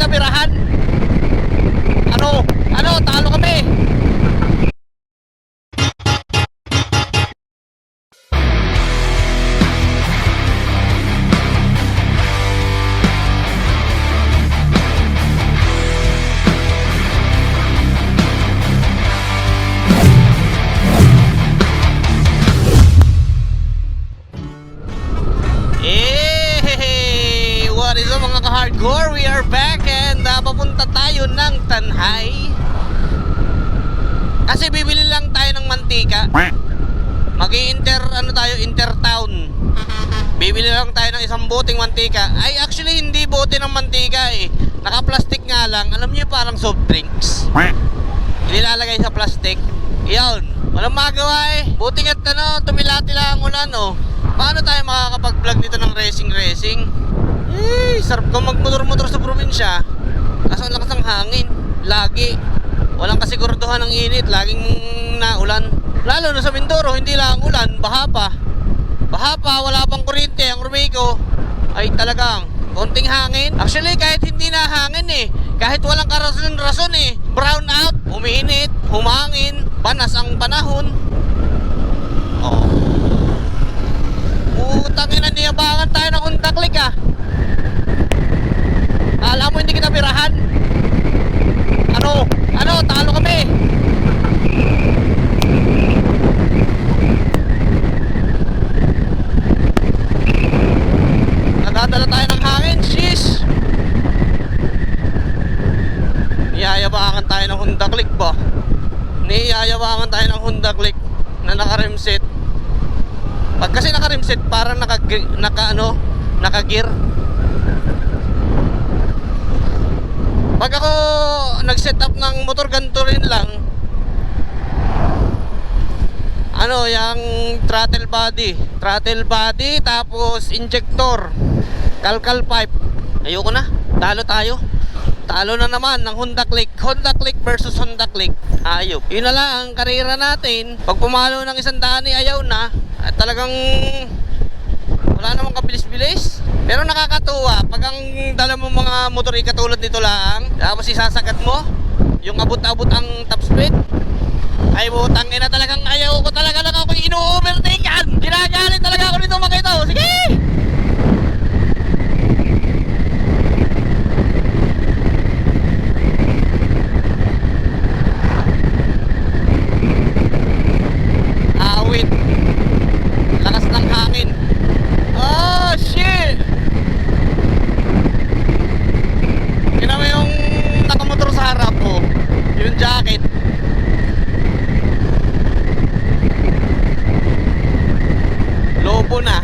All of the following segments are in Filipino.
kinabirahan. Ano, talo kami. What is up mga ka-hardcore? We are back and papunta tayo ng Tanhay. Kasi bibili lang tayo ng mantika. Intertown. Bibili lang tayo ng isang boteng mantika. Ay actually hindi bote ng mantika eh. Naka-plastic nga lang. Alam niyo parang soft drinks. Inilalagay sa plastic. Iyon. Walang magawa eh. Buti nga tumilati lang ang ulan oh. Paano tayo makakapag-vlog dito ng racing? Sarap ka magmotor-motor sa probinsya. Kaso ang lakas ng hangin. Lagi. Walang kasiguraduhan ng init. Laging naulan. Lalo na sa Mindoro, hindi lang ulan, baha pa. Wala pang kuryente. Ang Rumeco ay talagang konting hangin. Actually, kahit hindi na hangin eh. Kahit walang karason-rason eh. Brown out, umiinit, humangin, panas ang panahon. Oh. Utangin na niyabangan tayo ng Honda-Click ah. Alam mo hindi kita birahan. Ano, talo kami. Nadadala tayo ng hangin, shish. Niyayabangan tayo ng Honda-Click ba? Niyayabangan tayo ng Honda-Click na naka-rimset. Pag kasi naka-rimset, parang naka-gear. Pag ako nag-set up ng motor, ganito rin lang. Yung throttle body, tapos injector, calcal pipe. Ayoko na, talo tayo. Talo na naman ng Honda-Click versus Honda-Click. Ayop. Yun na lang ang karera natin. Pag pumalo ng 100 ayaw na. At talagang wala namang kabilis-bilis. Pero nakakatuwa pag ang dala mo mga motor katulad nito lang, tapos isasagat mo yung abot-abot ang top speed. Ay butang ina, talagang ayaw ko talaga lang ako ino-overtake yan. Ginagalit talaga ako nito mga ito. Sige! Awit. Lakas ng hangin. Oh shit! Ginawa yung nakamotor sa harap ko, yung jacket. Lobo na.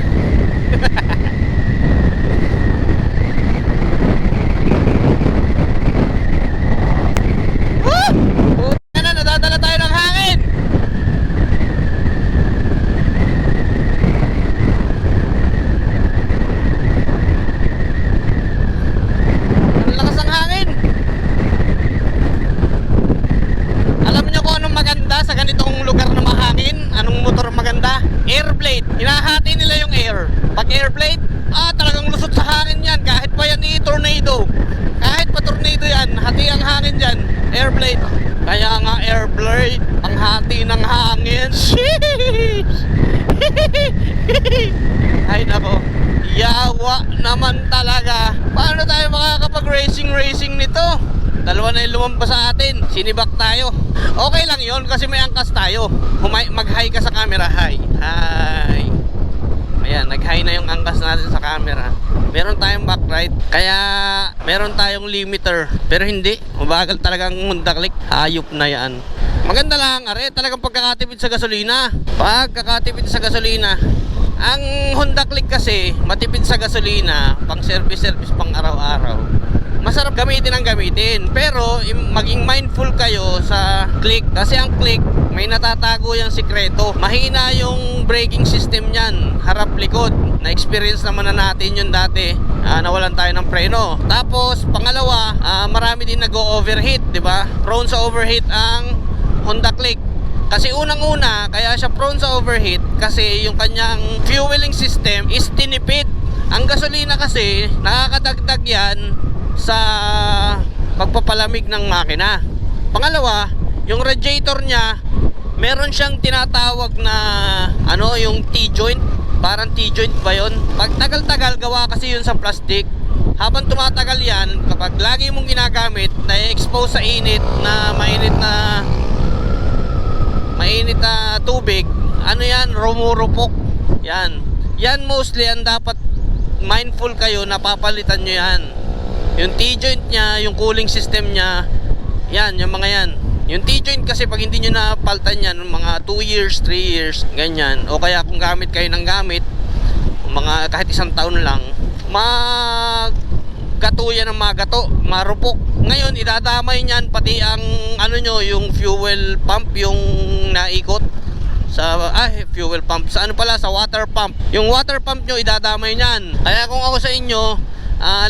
Puta na, nadadala tayo ng hangin. Ang lakas ng hangin. Alam niyo kung anong maganda sa ganitong lugar na mahangin? Anong motor maganda? Airblade. Hinahati nila yung air. Pag airblade, talagang lusot sa hangin yan. Kahit pa yan tornado. Kahit pa tornado yan, hati ang hangin dyan. Airblade. Kaya nga airblade, ang hati ng hangin. Sheesh! Ay nako, yawa naman talaga. Paano tayo makakapag-racing nito? Dalawa na yung lumampas sa atin. Sinibak tayo. Okay lang yon kasi may angkas tayo. Mag-hi ka sa camera. Hi. Ayan, nag-hi na yung angkas natin sa camera. Meron tayong backlight, kaya meron tayong limiter. Pero hindi, mabagal talagang Honda-Click. Hayop na yan. Maganda lang, talagang pagkakatipid sa gasolina. Ang Honda-Click kasi matipid sa gasolina, pang service pang araw-araw. Masarap gamitin. Pero maging mindful kayo sa click. Kasi ang click, may natatago yung sikreto. Mahina yung braking system niyan, harap-likod. Na-experience naman na natin yun dati. Nawalan tayo ng preno. Tapos, pangalawa, marami din nag-overheat, di ba? Prone sa overheat ang Honda-Click. Kasi unang-una, kaya siya prone sa overheat kasi yung kanyang fueling system is tinipid. Ang gasolina kasi, nakakadagdag yan sa pagpapalamig ng makina. Pangalawa, yung radiator niya, meron siyang tinatawag na ano, yung T-joint. Parang T-joint ba yun? Pag tagal-tagal, gawa kasi yun sa plastic. Habang tumatagal yan, kapag lagi mong ginagamit, na-expose sa init na mainit na tubig, ano yan, rumurupok. Yan mostly ang dapat mindful kayo na papalitan nyo yan. Yung T-joint nya, yung cooling system nya, yan, yung mga yan. Yung T-joint kasi pag hindi nyo napalitan yan, mga 2 years, 3 years, ganyan. O kaya kung gamit kayo ng gamit, mga kahit isang taon lang, gato yan ang magato, marupok. Ngayon, idadamay niyan pati ang ano nyo, yung fuel pump, yung naikot sa fuel pump, sa ano pala, sa water pump. Yung water pump nyo, idadamay niyan. Kaya kung ako sa inyo,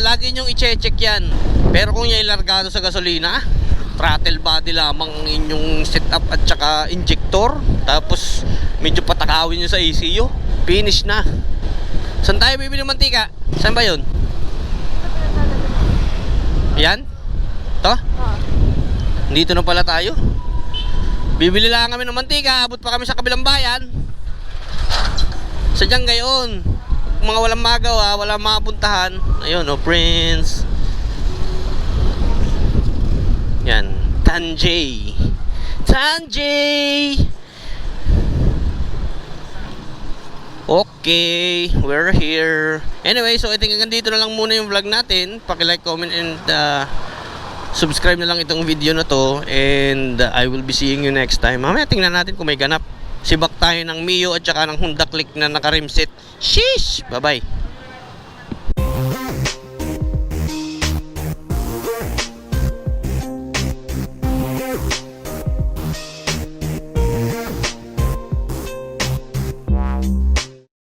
lagi nyong i-check yan. Pero kung yung ilargado sa gasolina, throttle body lamang ang inyong setup at saka injector, tapos medyo patakawin nyo sa ECU, finish na. Saan tayo bibili ng mantika? Saan ba yun? Yan? To? Dito na pala tayo. Bibili lang kami ng mantika, abot pa kami sa kabilang bayan. Sadyang gayon, mga walang magawa, walang mapuntahan. Ayun, Prince. Yan, Tanjay. Okay, we're here. Anyway, so I think hanggang dito na lang muna yung vlog natin. Paki-like, comment, and subscribe na lang itong video na to. And I will be seeing you next time. Mamaya tingnan natin kung may ganap. Sibak tayo ng Mio at saka ng Honda Click na naka-rim set. Sheesh! Bye-bye.